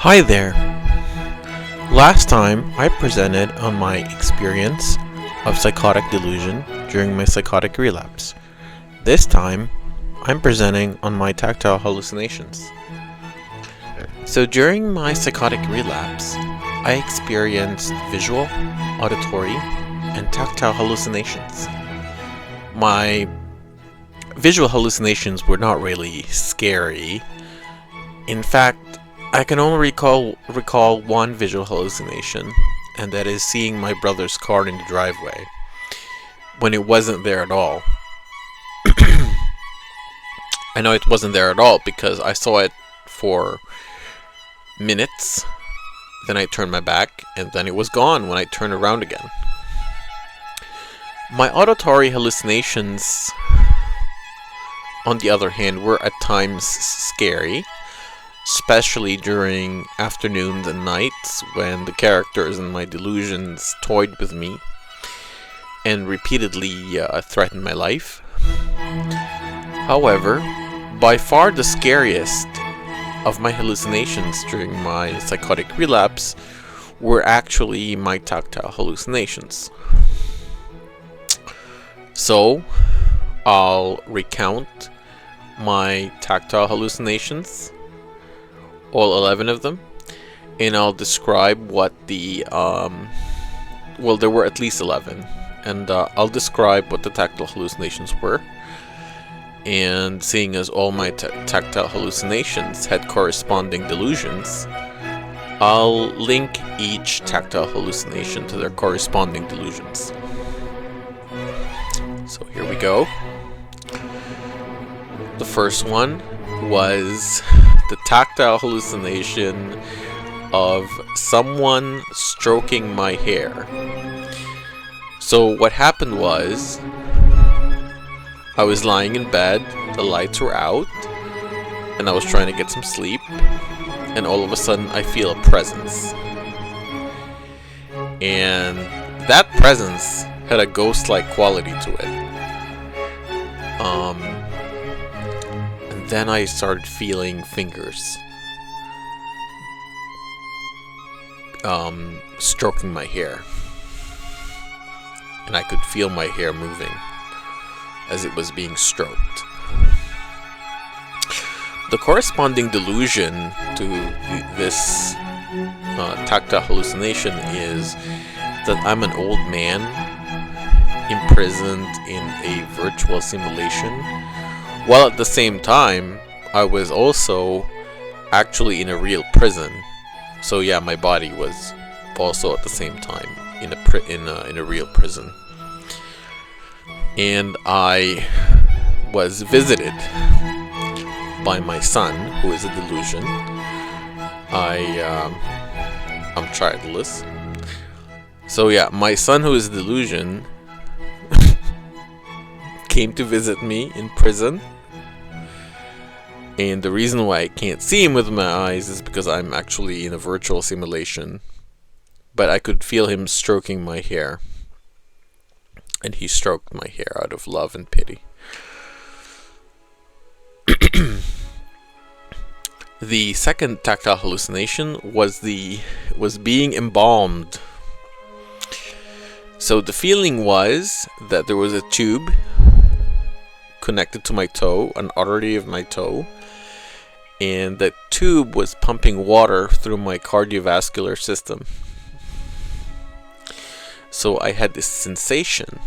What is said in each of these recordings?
Hi there! Last time I presented on my experience of psychotic delusion during my psychotic relapse. This time I'm presenting on my tactile hallucinations. So during my psychotic relapse, I experienced visual, auditory, and tactile hallucinations. My visual hallucinations were not really scary. In fact, I can only recall one visual hallucination, and that is seeing my brother's car in the driveway when it wasn't there at all. I know it wasn't there at all because I saw it for minutes, then I turned my back, and then it was gone when I turned around again. My auditory hallucinations, on the other hand, were at times scary, especially during afternoons and nights when the characters in my delusions toyed with me and repeatedly threatened my life. However, by far the scariest of my hallucinations during my psychotic relapse were actually my tactile hallucinations. So, I'll recount my tactile hallucinations, all 11 of them, and I'll describe what the there were at least 11, and I'll describe what the tactile hallucinations were. And seeing as all my tactile hallucinations had corresponding delusions, I'll link each tactile hallucination to their corresponding delusions. So here we go. The first one was the tactile hallucination of someone stroking my hair. So what happened was, I was lying in bed, the lights were out, and I was trying to get some sleep, and all of a sudden I feel a presence. And that presence had a ghost-like quality to it. And then I started feeling fingers stroking my hair. And I could feel my hair moving as it was being stroked. The corresponding delusion to this tactile hallucination is that I'm an old man imprisoned in a virtual simulation, while at the same time I was also actually in a real prison. So yeah, my body was also at the same time in a real prison. And I was visited by my son, who is a delusion. I'm childless. So yeah, my son, who is a delusion, came to visit me in prison. And the reason why I can't see him with my eyes is because I'm actually in a virtual simulation. But I could feel him stroking my hair. And he stroked my hair out of love and pity. The second tactile hallucination was being embalmed. So the feeling was that there was a tube connected to my toe, an artery of my toe, and that tube was pumping water through my cardiovascular system. So I had this sensation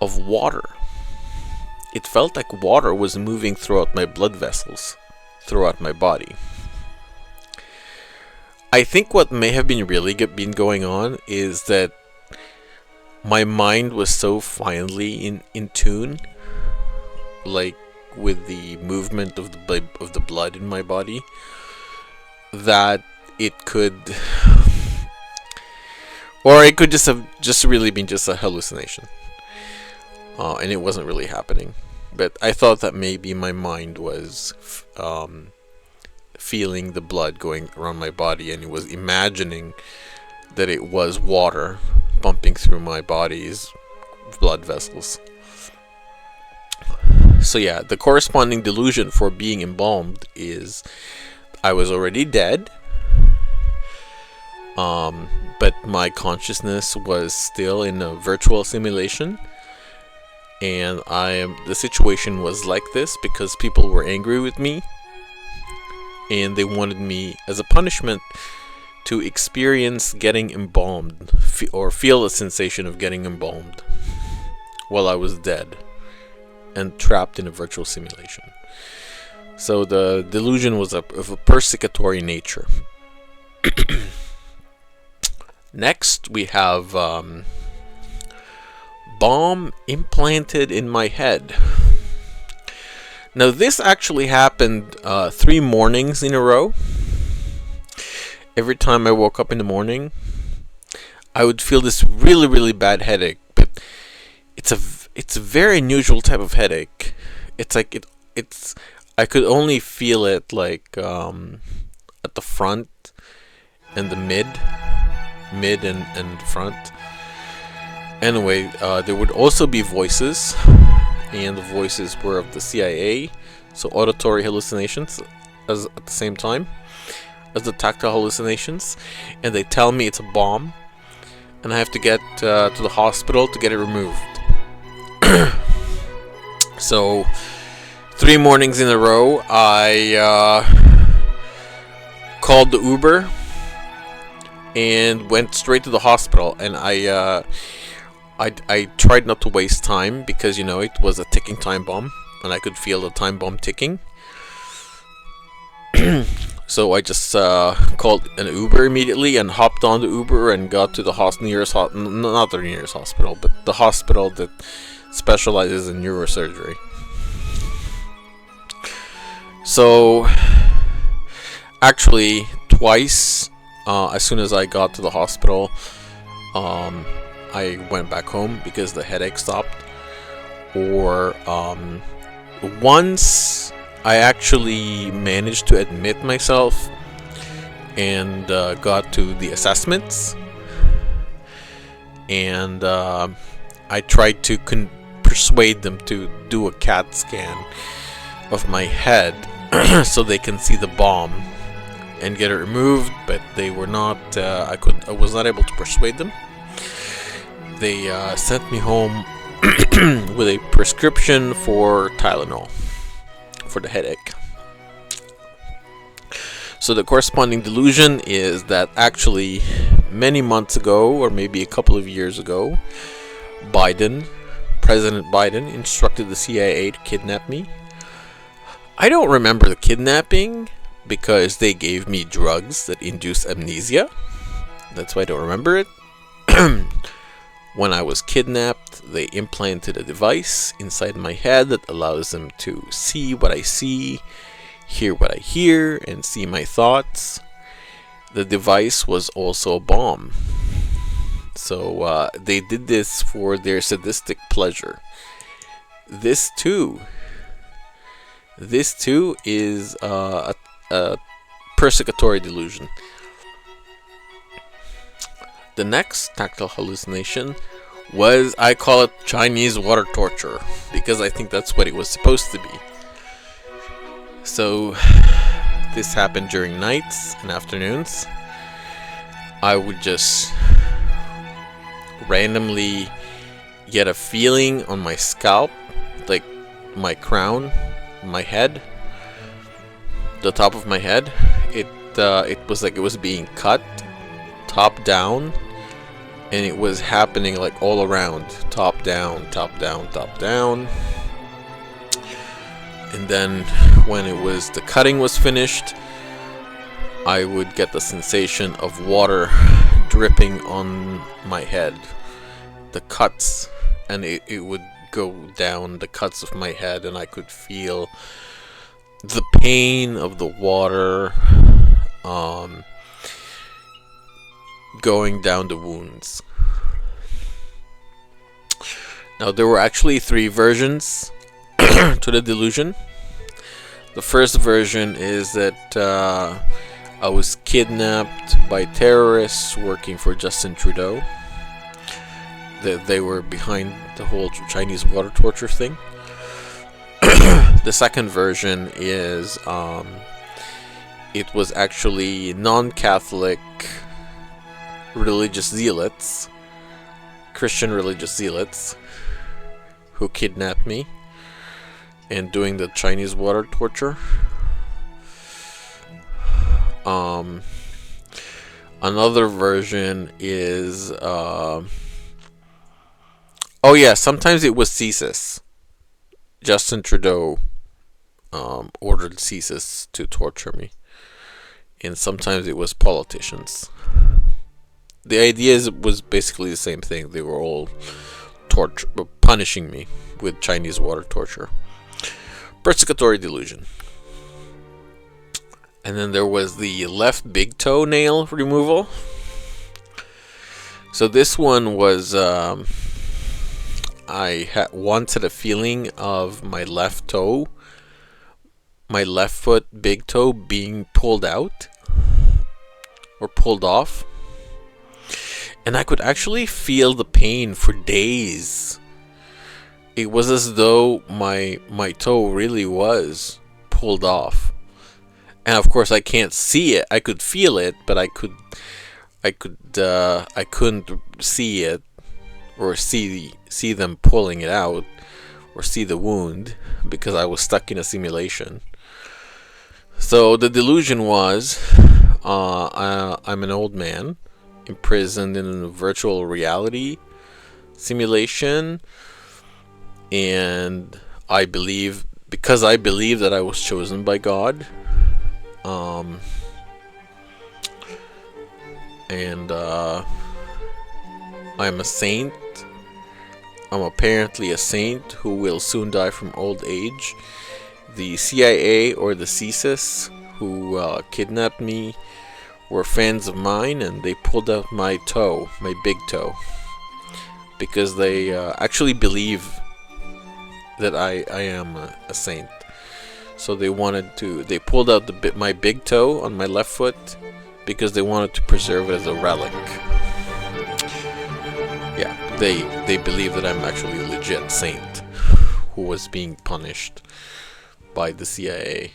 of water. It felt like water was moving throughout my blood vessels, throughout my body. I think what may have been been going on is that my mind was so finely in tune, like with the movement of the blood in my body, that it could, or it could just have really been just a hallucination, and it wasn't really happening. But I thought that maybe my mind was feeling the blood going around my body, and it was imagining that it was water pumping through my body's blood vessels. So yeah, the corresponding delusion for being embalmed is I was already dead, but my consciousness was still in a virtual simulation. And the situation was like this because people were angry with me, and they wanted me as a punishment to experience getting embalmed, or feel the sensation of getting embalmed while I was dead and trapped in a virtual simulation. So the delusion was of a persecutory nature. Next, we have bomb implanted in my head. Now, this actually happened 3 mornings in a row. Every time I woke up in the morning, I would feel this really, really bad headache. But it's a very unusual type of headache. It's like I could only feel it like at the front and the mid and front. Anyway, there would also be voices, and the voices were of the CIA, so auditory hallucinations at the same time as the tactile hallucinations, and they tell me it's a bomb, and I have to get to the hospital to get it removed. So, 3 mornings in a row, I called the Uber and went straight to the hospital, and I tried not to waste time because, it was a ticking time bomb, and I could feel the time bomb ticking. So I just called an Uber immediately and hopped on the Uber and got to the nearest not the nearest hospital, but the hospital that specializes in neurosurgery. So, actually, twice, as soon as I got to the hospital, I went back home because the headache stopped. Or once I actually managed to admit myself and got to the assessments, and I tried to persuade them to do a CAT scan of my head so they can see the bomb and get it removed, but they were not. I was not able to persuade them. They sent me home with a prescription for Tylenol for the headache. So the corresponding delusion is that actually many months ago, or maybe a couple of years ago, President Biden instructed the CIA to kidnap me. I don't remember the kidnapping because they gave me drugs that induce amnesia. That's why I don't remember it. When I was kidnapped, they implanted a device inside my head that allows them to see what I see, hear what I hear, and see my thoughts. The device was also a bomb. So they did this for their sadistic pleasure. This too is a persecutory delusion. The next tactile hallucination was, I call it Chinese water torture, because I think that's what it was supposed to be. So, this happened during nights and afternoons. I would just randomly get a feeling on my scalp, like my crown, my head, the top of my head. It was like it was being cut, top down, and it was happening like all around, top down, top down, top down. And then when the cutting was finished, I would get the sensation of water dripping on my head, the cuts, and it would go down the cuts of my head, and I could feel the pain of the water going down the wounds. Now, there were actually 3 versions to the delusion. The first version is that I was kidnapped by terrorists working for Justin Trudeau. That they were behind the whole Chinese water torture thing. The second version is it was actually non-Catholic religious zealots, Christian religious zealots, who kidnapped me and doing the Chinese water torture. Another version is sometimes it was CSIS. Justin Trudeau ordered CSIS to torture me, and sometimes it was politicians. The idea was basically the same thing. They were all punishing me with Chinese water torture. Persecutory delusion. And then there was the left big toe nail removal. So this one was, I once had a feeling of my left toe, my left foot big toe being pulled out or pulled off. And I could actually feel the pain for days. It was as though my toe really was pulled off. And of course I can't see it. I could feel it, but I couldn't see it or see them pulling it out or see the wound because I was stuck in a simulation. So the delusion was I'm an old man imprisoned in a virtual reality simulation, and I believe that I was chosen by God. I'm a saint. I'm apparently a saint who will soon die from old age. The CIA or the CSIS who kidnapped me were fans of mine, and they pulled out my toe, my big toe, because they actually believe that I am a saint. So they pulled out my big toe on my left foot because they wanted to preserve it as a relic. Yeah, they believe that I'm actually a legit saint who was being punished by the CIA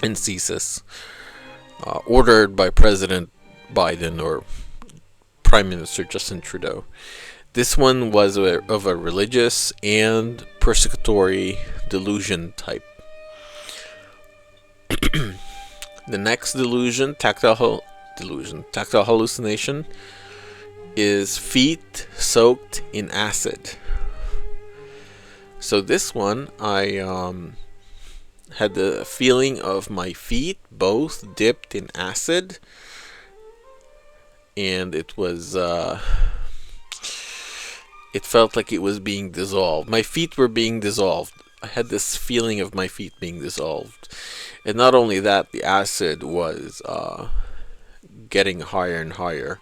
and CSIS, ordered by President Biden or Prime Minister Justin Trudeau. This one was of a religious and persecutory delusion type. The next delusion, tactile hallucination, is feet soaked in acid. So this one, I had the feeling of my feet both dipped in acid, and it felt like it was being dissolved. My feet were being dissolved. I had this feeling of my feet being dissolved. And not only that, the acid was getting higher and higher,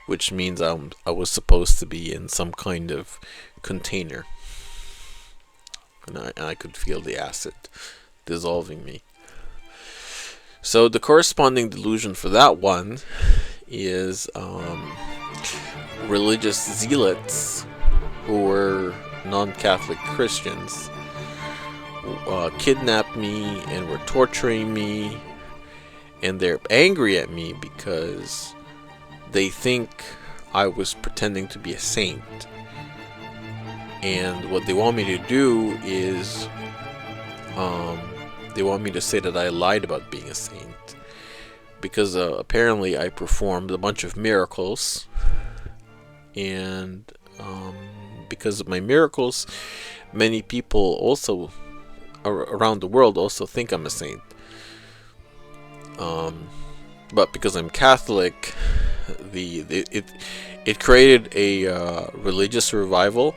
which means I was supposed to be in some kind of container. And I could feel the acid dissolving me. So the corresponding delusion for that one is religious zealots who were non-Catholic Christians kidnapped me and were torturing me, and they're angry at me because they think I was pretending to be a saint. And what they want me to do is they want me to say that I lied about being a saint, because apparently I performed a bunch of miracles, and because of my miracles, many people also around the world also think I'm a saint. But because I'm Catholic, it created a religious revival,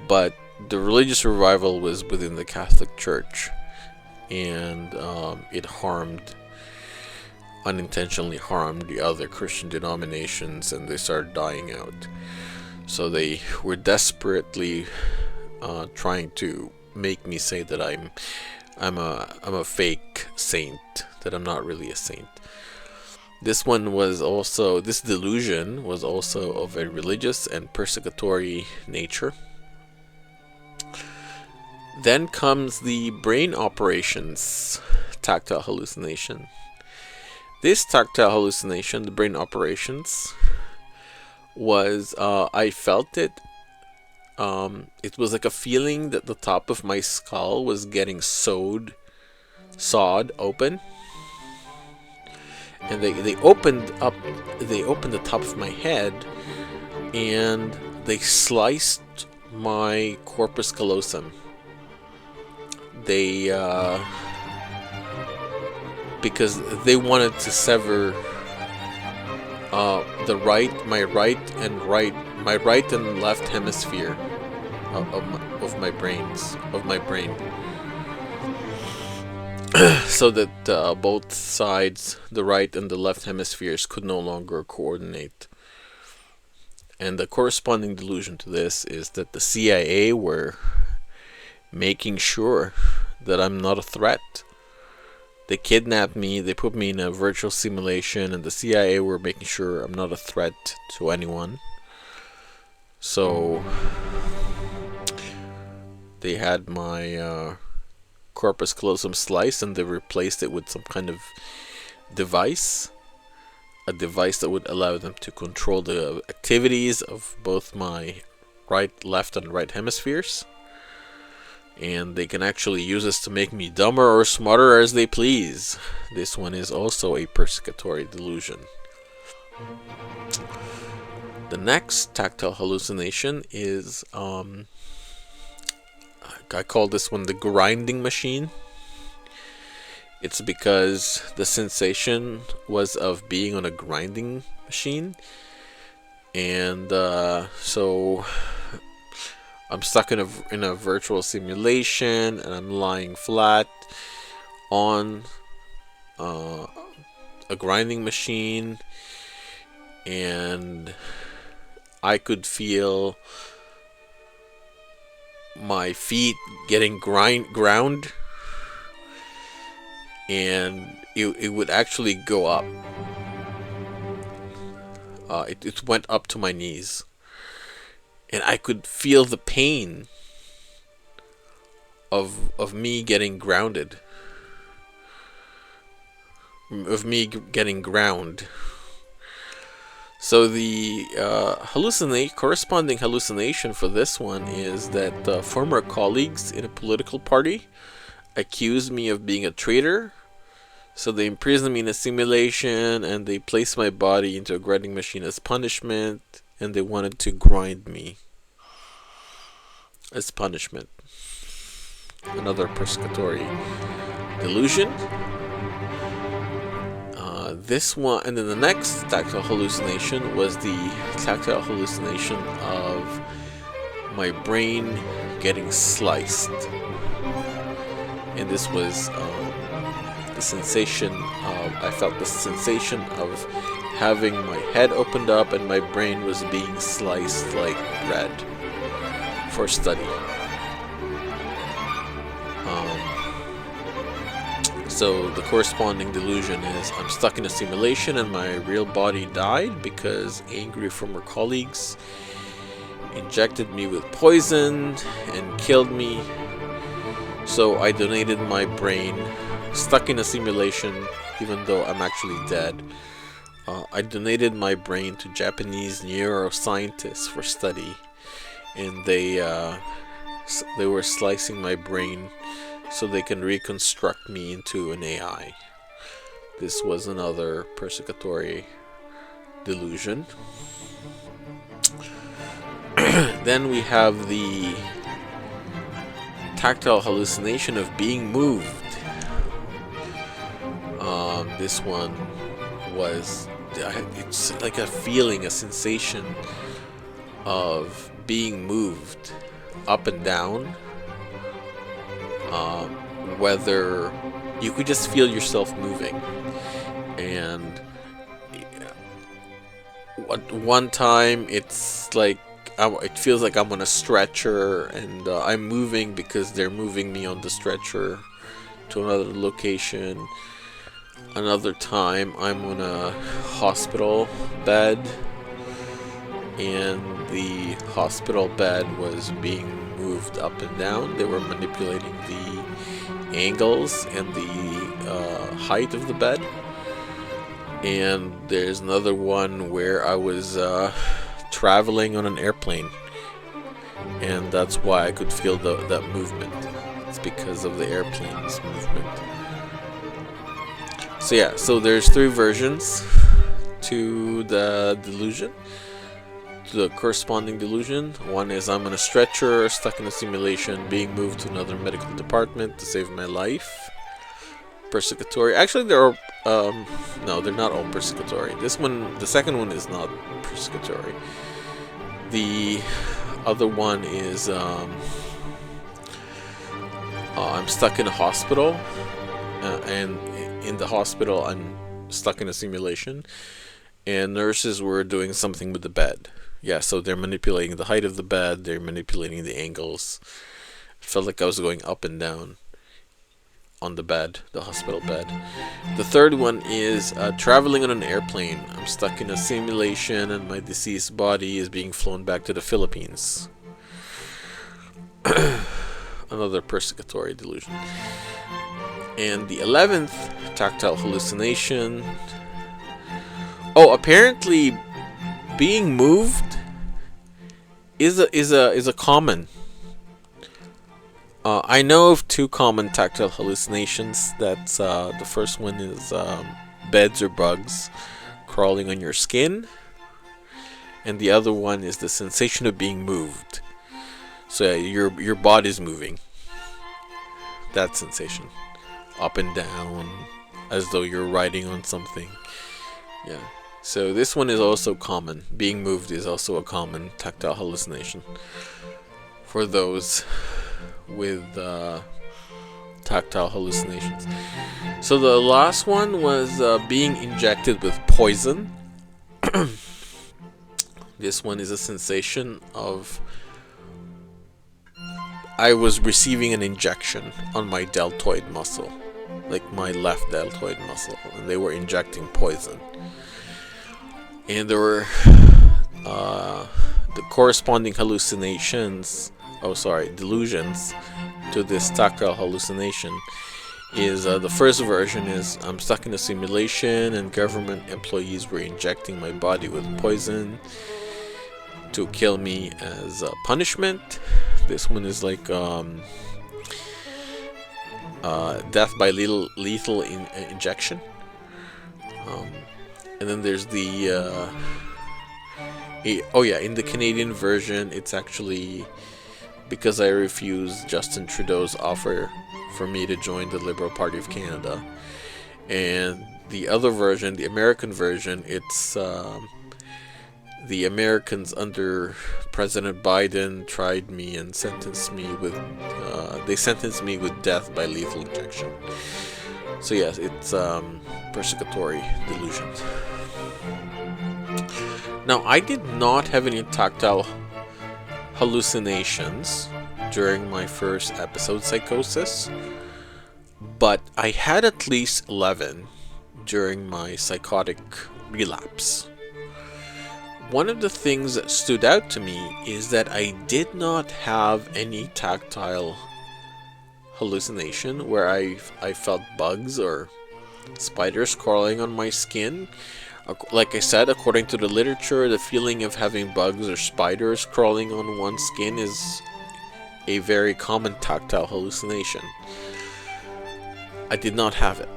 but the religious revival was within the Catholic Church, and it unintentionally harmed the other Christian denominations, and they started dying out. So they were desperately trying to make me say that I'm a fake saint, that I'm not really a saint. This delusion was also of a religious and persecutory nature. Then comes the brain operations tactile hallucination. This tactile hallucination, the brain operations, was I felt it. It was like a feeling that the top of my skull was getting sawed open, and they opened the top of my head, and they sliced my corpus callosum. They because they wanted to sever my right and left hemisphere of my brain, so that both sides, the right and the left hemispheres, could no longer coordinate. And the corresponding delusion to this is that the CIA were making sure that I'm not a threat. They kidnapped me, they put me in a virtual simulation, and the CIA were making sure I'm not a threat to anyone. So they had my corpus callosum sliced, and they replaced it with some kind of device. A device that would allow them to control the activities of both my left and right hemispheres. And they can actually use this to make me dumber or smarter as they please. This one is also a persecutory delusion. The next tactile hallucination is, I call this one the grinding machine. It's because the sensation was of being on a grinding machine. And so I'm stuck in a virtual simulation, and I'm lying flat on a grinding machine, and I could feel my feet getting ground, and it would actually go up. It went up to my knees. And I could feel the pain of me getting grounded. Of me getting ground. So the corresponding hallucination for this one is that former colleagues in a political party accused me of being a traitor. So they imprisoned me in a simulation, and they placed my body into a grinding machine as punishment, and they wanted to grind me as punishment. Another persecutory delusion. This one, and then the next tactile hallucination was the tactile hallucination of my brain getting sliced. And this was the sensation of, I felt the sensation of having my head opened up and my brain was being sliced like bread for study. So the corresponding delusion is I'm stuck in a simulation and my real body died because angry former colleagues injected me with poison and killed me. So I donated my brain, stuck in a simulation even though I'm actually dead. I donated my brain to Japanese neuroscientists for study, and they were slicing my brain so they can reconstruct me into an AI. This was another persecutory delusion. Then we have the tactile hallucination of being moved. This one was, it's like a feeling, a sensation of being moved up and down. Whether you could just feel yourself moving, and one time it's like it feels like I'm on a stretcher, and I'm moving because they're moving me on the stretcher to another location. Another time I'm on a hospital bed, and the hospital bed was being moved up and down. They were manipulating the angles and the height of the bed. And there's another one where I was traveling on an airplane, and that's why I could feel that movement. It's because of the airplane's movement. So yeah, so there's 3 versions to the delusion, to the corresponding delusion. One is I'm on a stretcher, stuck in a simulation, being moved to another medical department to save my life. Persecutory. Actually, there are no, they're not all persecutory. This one, the second one, is not persecutory. The other one is I'm stuck in a hospital, and in the hospital I'm stuck in a simulation, and nurses were doing something with the bed. Yeah, so they're manipulating the height of the bed, they're manipulating the angles. It felt like I was going up and down on the bed, the hospital bed. The third one is traveling on an airplane. I'm stuck in a simulation and my deceased body is being flown back to the Philippines. Another persecutory delusion. And the 11th, tactile hallucination. Oh, apparently being moved is a common. I know of 2 common tactile hallucinations. That's the first one is beds or bugs crawling on your skin, and the other one is the sensation of being moved. So yeah, your body's moving. That sensation, up and down, as though you're riding on something. Yeah. So this one is also common. Being moved is also a common tactile hallucination for those with tactile hallucinations. So the last one was being injected with poison. This one is a sensation of I was receiving an injection on my deltoid muscle, like my left deltoid muscle, and they were injecting poison. And there were the corresponding hallucinations, delusions to this tactile hallucination is the first version is I'm stuck in a simulation and government employees were injecting my body with poison to kill me as a punishment. This one is like death by lethal injection. And then there's the in the Canadian version, it's actually because I refused Justin Trudeau's offer for me to join the Liberal Party of Canada. And the other version, the American version, it's the Americans under President Biden tried me and sentenced me with death by lethal injection. So yes, it's persecutory delusions. Now, I did not have any tactile hallucinations during my first episode psychosis, but I had at least 11 during my psychotic relapse. One of the things that stood out to me is that I did not have any tactile hallucination where I felt bugs or spiders crawling on my skin. Like I said, according to the literature, the feeling of having bugs or spiders crawling on one's skin is a very common tactile hallucination. I did not have it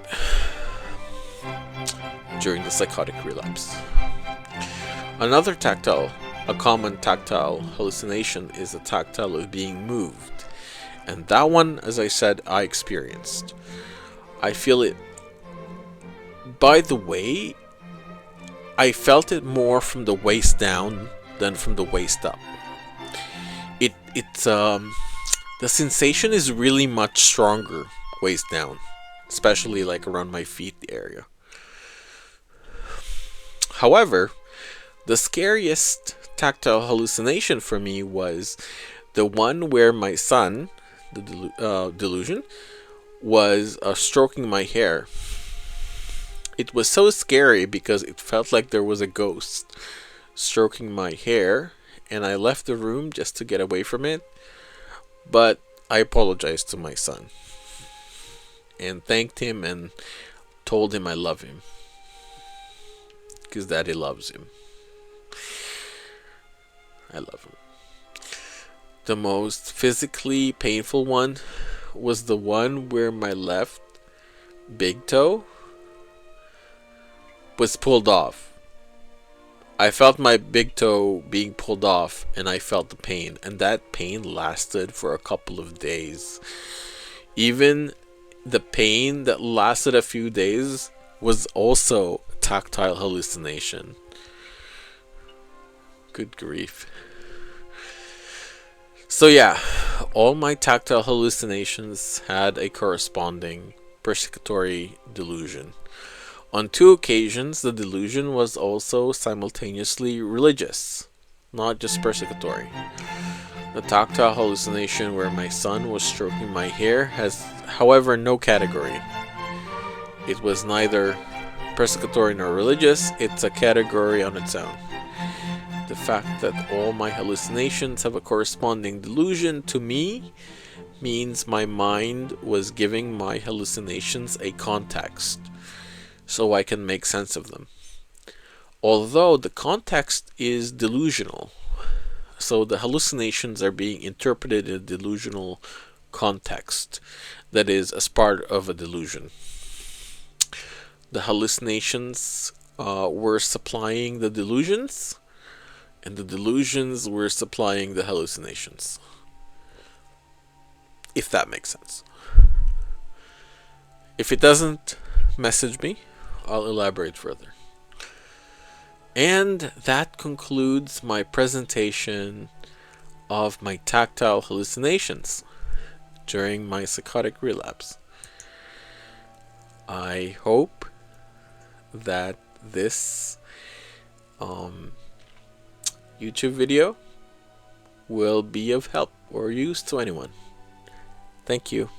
during the psychotic relapse. Another common tactile hallucination is the tactile of being moved. And that one, as I said, I experienced. I feel it. By the way, I felt it more from the waist down than from the waist up. The sensation is really much stronger waist down, especially like around my feet area. However, the scariest tactile hallucination for me was the one where my son, the delusion, was stroking my hair. It was so scary because it felt like there was a ghost stroking my hair, and I left the room just to get away from it. But I apologized to my son and thanked him and told him I love him. because Daddy loves him. I love him. The most physically painful one was the one where my left big toe was pulled off. I felt my big toe being pulled off and I felt the pain, and that pain lasted for a couple of days. Even the pain that lasted a few days was also tactile hallucination. Good grief. So yeah, all my tactile hallucinations had a corresponding persecutory delusion. On 2 occasions, the delusion was also simultaneously religious, not just persecutory. The tactile hallucination where my son was stroking my hair has, however, no category. It was neither persecutory nor religious, it's a category on its own. The fact that all my hallucinations have a corresponding delusion to me means my mind was giving my hallucinations a context so I can make sense of them. Although the context is delusional, so the hallucinations are being interpreted in a delusional context, that is, as part of a delusion. The hallucinations were supplying the delusions, and the delusions were supplying the hallucinations. If that makes sense. If it doesn't, message me. I'll elaborate further. And that concludes my presentation of my tactile hallucinations during my psychotic relapse. I hope that this YouTube video will be of help or use to anyone. Thank you.